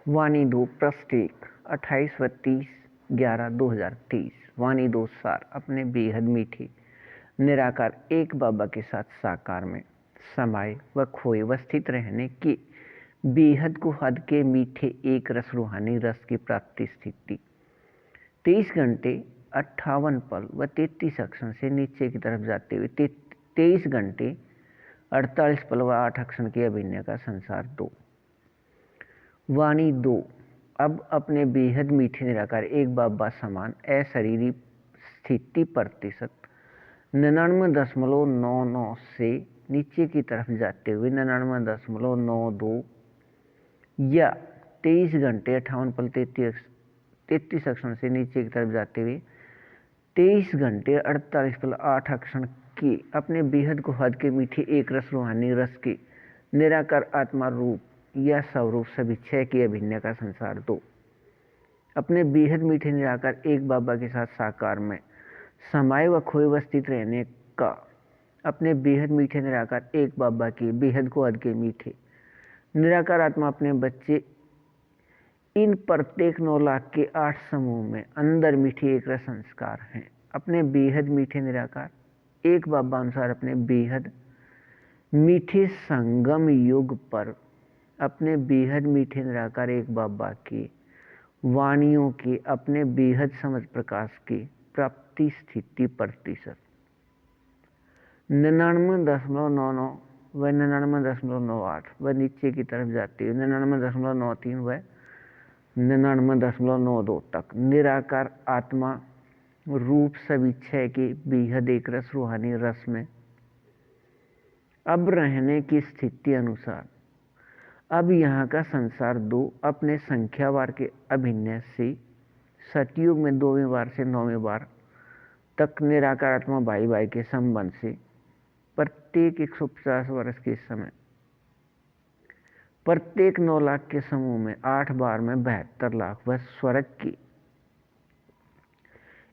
वाणी 2 प्रस्टेक 28/30/11/2023। वाणी 2 सार अपने बेहद मीठे निराकार एक बाबा के साथ साकार में समाये व खोए व स्थित रहने के बेहद को हद के मीठे एक रस रूहानी रस की प्राप्ति स्थिति 23 घंटे 58 पल व 33 अक्षण से नीचे की तरफ जाते हुए 23 घंटे 48 पल व 8 अक्षण के अभिनय का संसार 2। वाणी 2 अब अपने बेहद मीठे निराकार एक बाबा समान अशरीरी स्थिति प्रतिशत 99.99 से नीचे की तरफ जाते हुए 99.92 या 23 घंटे 58 पल 33 अक्षण से नीचे की तरफ जाते हुए 23 घंटे 48 पल 8 अक्षण के अपने बेहद को हद के मीठे एक रस रूहानी रस के निराकार आत्मा रूप या स्वरूप सभी छह के अभिनय का संसार 2। अपने बेहद मीठे निराकार एक बाबा के साथ साकार में समाये व खोए व स्थित रहने का अपने बेहद मीठे निराकार एक बाबा के बेहद को हद के मीठे निराकार आत्मा अपने बच्चे इन प्रत्येक 9 लाख के 8 समूह में अंदर मीठे एक रस संस्कार हैं। अपने बेहद मीठे निराकार एक बाबा अनुसार अपने बेहद मीठे संगम युग पर अपने बेहद मीठे निराकार एक बाबा की वाणियों के अपने बेहद समझ प्रकाश की प्राप्ति स्थिति प्रतिशत 99.99 व 99.98 व नीचे की तरफ जाती है 99.93 व 99.92 तक निराकार आत्मा रूप सभी छह के बेहद एक रस रूहानी रस में अब रहने की स्थिति अनुसार अब यहाँ का संसार 2 अपने संख्यावार के अभिनय से सतयुग में 2वें बार से 9वें बार तक निराकार आत्मा भाई भाई के संबंध से प्रत्येक 150 वर्ष के समय प्रत्येक 9 लाख के समूह में 8 बार में 72 लाख व स्वर्ग की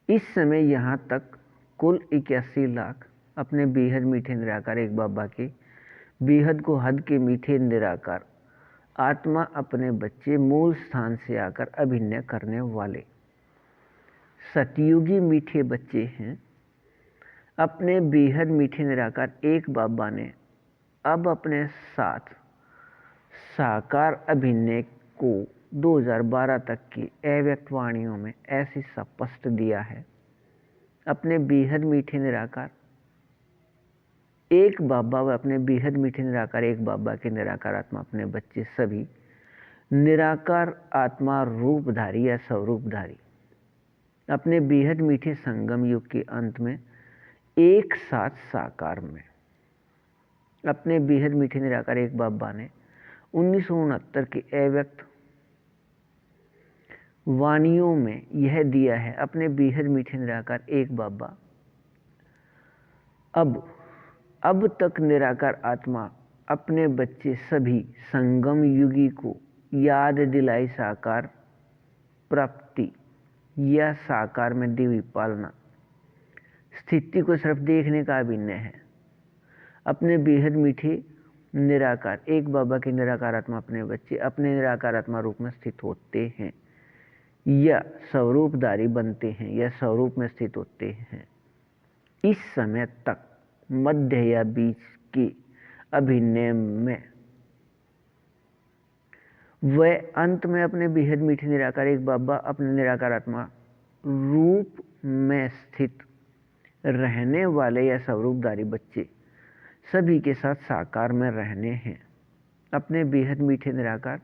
इस समय यहाँ तक कुल 81 लाख अपने बेहद मीठे निराकार एक बाबा के बेहद को हद के मीठे निराकार आत्मा अपने बच्चे मूल स्थान से आकर अभिनय करने वाले सतयुगी मीठे बच्चे हैं। अपने बेहद मीठे निराकार एक बाबा ने अब अपने साथ साकार अभिनय को 2012 तक की अव्यक्त वाणियों में ऐसी स्पष्ट दिया है। अपने बेहद मीठे निराकार एक बाबा व अपने बेहद मीठे निराकार एक बाबा के निराकार आत्मा अपने बच्चे सभी निराकार आत्मा रूपधारी या स्वरूपधारी अपने बेहद मीठे संगम युग के अंत में एक साथ साकार में अपने बेहद मीठे निराकार एक बाबा ने 1969 के अव्यक्त वाणियों में यह दिया है। अपने बेहद मीठे निराकार एक बाबा अब तक निराकार आत्मा अपने बच्चे सभी संगम युगी को याद दिलाई साकार प्राप्ति या साकार में देवी पालना स्थिति को सिर्फ देखने का अभिनय है। अपने बेहद मीठे निराकार एक बाबा के निराकार आत्मा अपने बच्चे अपने निराकार आत्मा रूप में स्थित होते हैं या स्वरूपधारी बनते हैं या स्वरूप में स्थित होते हैं। इस समय तक मध्य या बीच के अभिनय में वह अंत में अपने बेहद मीठे निराकार एक बाबा अपने निराकार आत्मा रूप में स्थित रहने वाले या स्वरूपधारी बच्चे सभी के साथ साकार में रहने हैं। अपने बेहद मीठे निराकार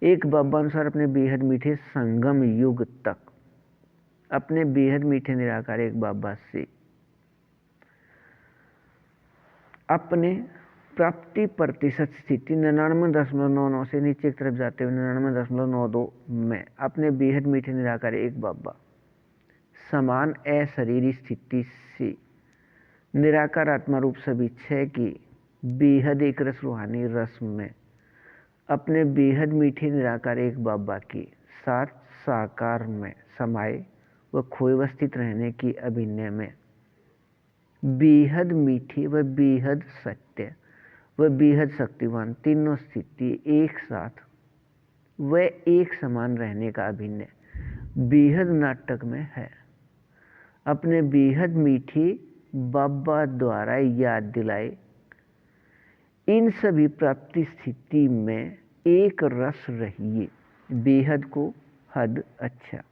एक बाबा अनुसार अपने बेहद मीठे संगम युग तक अपने बेहद मीठे निराकार एक बाबा से अपने प्राप्ति प्रतिशत स्थिति 99.99 से नीचे की तरफ जाते हुए 99.92 में अपने बेहद मीठे निराकार एक बाबा समान अशरीरी स्थिति से निराकार आत्मा रूप सभी छह की बेहद एक रस रूहानी रस में अपने बेहद मीठे निराकार एक बाबा के साथ साकार में समाये व खोए व स्थित रहने की अभिनय में बेहद मीठे व बेहद सत्य व बेहद शक्तिवान तीनों स्थिति एक साथ वह एक समान रहने का अभिनय बेहद नाटक में है। अपने बेहद मीठी बाबा द्वारा याद दिलाए इन सभी प्राप्ति स्थिति में एक रस रहिए, बेहद को हद अच्छा।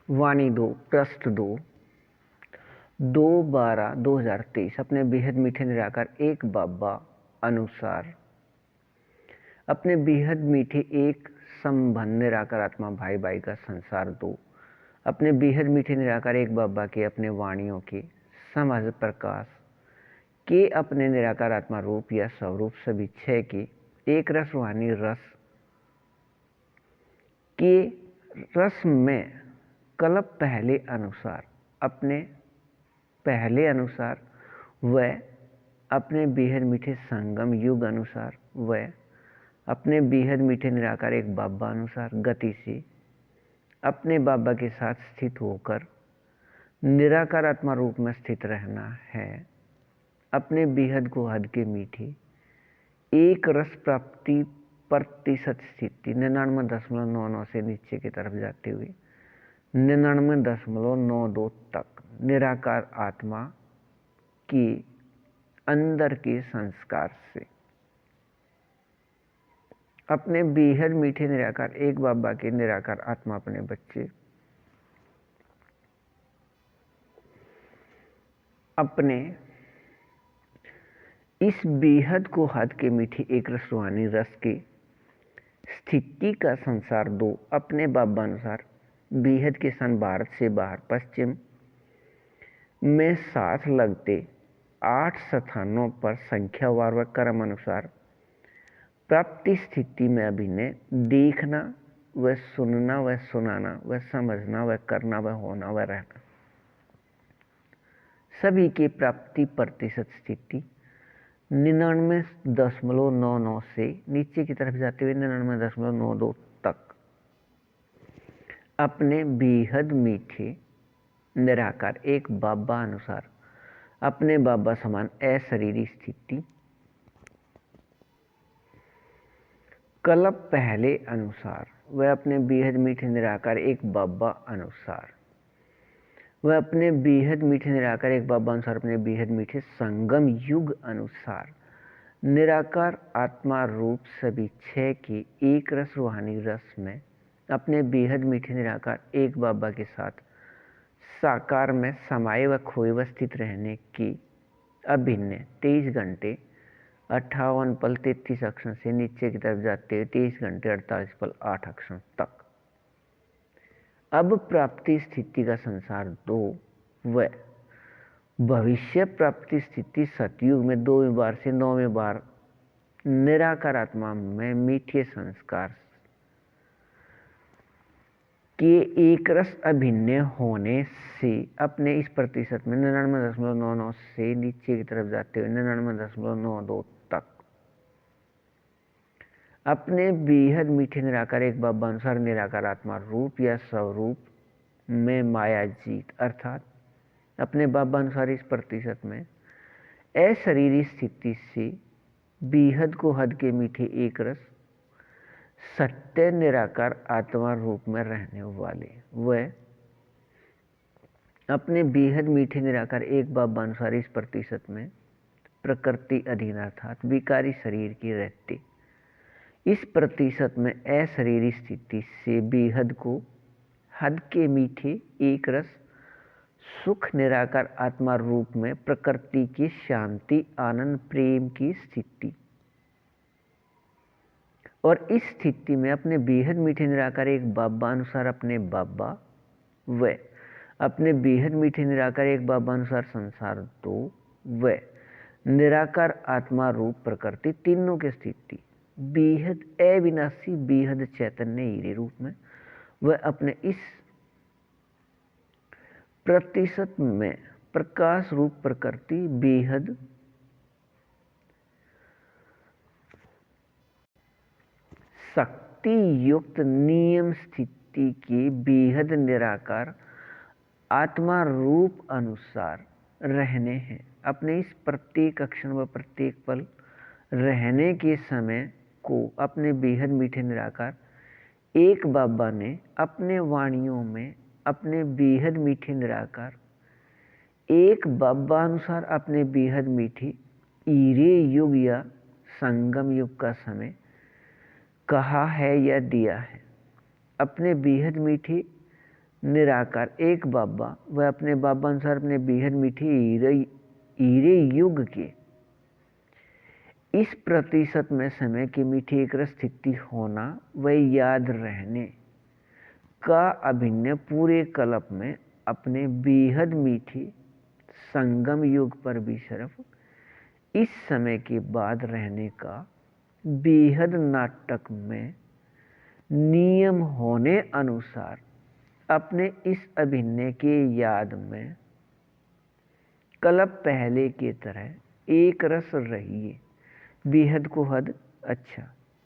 वाणी 2 पृष्ठ 2/12/2023। अपने बेहद मीठे निराकार एक बाबा अनुसार अपने बेहद मीठे एक संबंध निराकार आत्मा भाई भाई का संसार 2। अपने बेहद मीठे निराकार एक बाबा के अपने वाणियों के समझ प्रकाश के अपने निराकार आत्मा रूप या स्वरूप सभी छह के एक रस रूहानी रस के रस में कल्प पहले अनुसार अपने पहले अनुसार वह अपने बेहद मीठे संगम युग अनुसार वह अपने बेहद मीठे निराकार एक बाबा अनुसार गति से अपने बाबा के साथ स्थित होकर निराकार आत्मा रूप में स्थित रहना है। अपने बेहद को हद के मीठे एक रस प्राप्ति प्रतिशत स्थिति 99.99 से नीचे की तरफ जाते हुए 99.92 तक निराकार आत्मा के अंदर के संस्कार से अपने बेहद मीठे निराकार एक बाबा के निराकार आत्मा अपने बच्चे अपने इस बेहद को हद के मीठे एक रस रूहानी रस के स्थिति का संसार 2 अपने बाबा अनुसार बेहद के सन भारत से बाहर पश्चिम में साथ लगते 8 स्थानों पर संख्यावार व क्रम अनुसार प्राप्ति स्थिति में अभिनय देखना व सुनना व सुनाना व समझना व करना व होना व रहना सभी के प्राप्ति प्रतिशत स्थिति 99.99 से नीचे की तरफ जाते हुए 99.92 तक अपने बेहद मीठे निराकार एक बाबा अनुसार अपने बाबा समान अशरीरी स्थिति कल्प पहले अनुसार वह अपने बेहद मीठे निराकार एक बाबा अनुसार वह अपने बेहद मीठे निराकार एक बाबा अनुसार अपने बेहद मीठे संगम युग अनुसार निराकार आत्मा रूप सभी छह के एक रस रूहानी रस में अपने बेहद मीठे निराकार एक बाबा के साथ साकार में समाये व खोए व स्थित रहने की अभिनय 23 घंटे 58 पल 33 अक्षर से नीचे की तरफ जाते हुए 23 घंटे 48 पल 8 अक्षर तक। अब प्राप्ति स्थिति का संसार 2 व भविष्य प्राप्ति स्थिति सतयुग में 2वें बार से 9वें बार निराकार आत्मा में मीठे संस्कार के एक रस अभिनय होने से अपने इस प्रतिशत में 99.99 से नीचे की तरफ जाते हुए 99.92 तक अपने बेहद मीठे निराकार एक बाबा अनुसार निराकार आत्मा रूप या स्वरूप में माया जीत अर्थात अपने बाबा अनुसार इस प्रतिशत में अशरीरी स्थिति से बेहद को हद के मीठे एक रस सत्य निराकार आत्मा रूप में रहने वाले वह अपने बेहद मीठे निराकार एक बाबा अनुसार इस प्रतिशत में प्रकृति अधीन अर्थात विकारी शरीर की रहते इस प्रतिशत में अशरीरी स्थिति से बेहद को हद के मीठे एक रस सुख निराकार आत्मा रूप में प्रकृति की शांति आनंद प्रेम की स्थिति और इस स्थिति में अपने बेहद मीठे निराकार एक बाबा अनुसार अपने बाबा व अपने बेहद मीठे निराकार एक बाबा अनुसार संसार 2 व निराकार आत्मा रूप प्रकृति तीनों की स्थिति बेहद अविनाशी बेहद चैतन्य हीरे रूप में वह अपने इस प्रतिशत में प्रकाश रूप प्रकृति बेहद शक्ति युक्त नियम स्थिति के बेहद निराकार आत्मा रूप अनुसार रहने हैं। अपने इस प्रत्येक अक्षर व प्रत्येक पल रहने के समय को अपने बेहद मीठे निराकार एक बाबा ने अपने वाणियों में अपने बेहद मीठे निराकार एक बाबा अनुसार अपने बेहद मीठी ईरे युग या संगम युग का समय कहा है या दिया है। अपने बेहद मीठी निराकार एक बाबा वह अपने बाबा अनुसार अपने बेहद मीठी ईरे युग के इस प्रतिशत में समय की मीठी एक स्थिति होना व याद रहने का अभिनय पूरे कल्प में अपने बेहद मीठी संगम युग पर भी सिर्फ इस समय के बाद रहने का बेहद नाटक में नियम होने अनुसार अपने इस अभिनय के याद में कल्प पहले की तरह एक रस रहिए बेहद को हद अच्छा।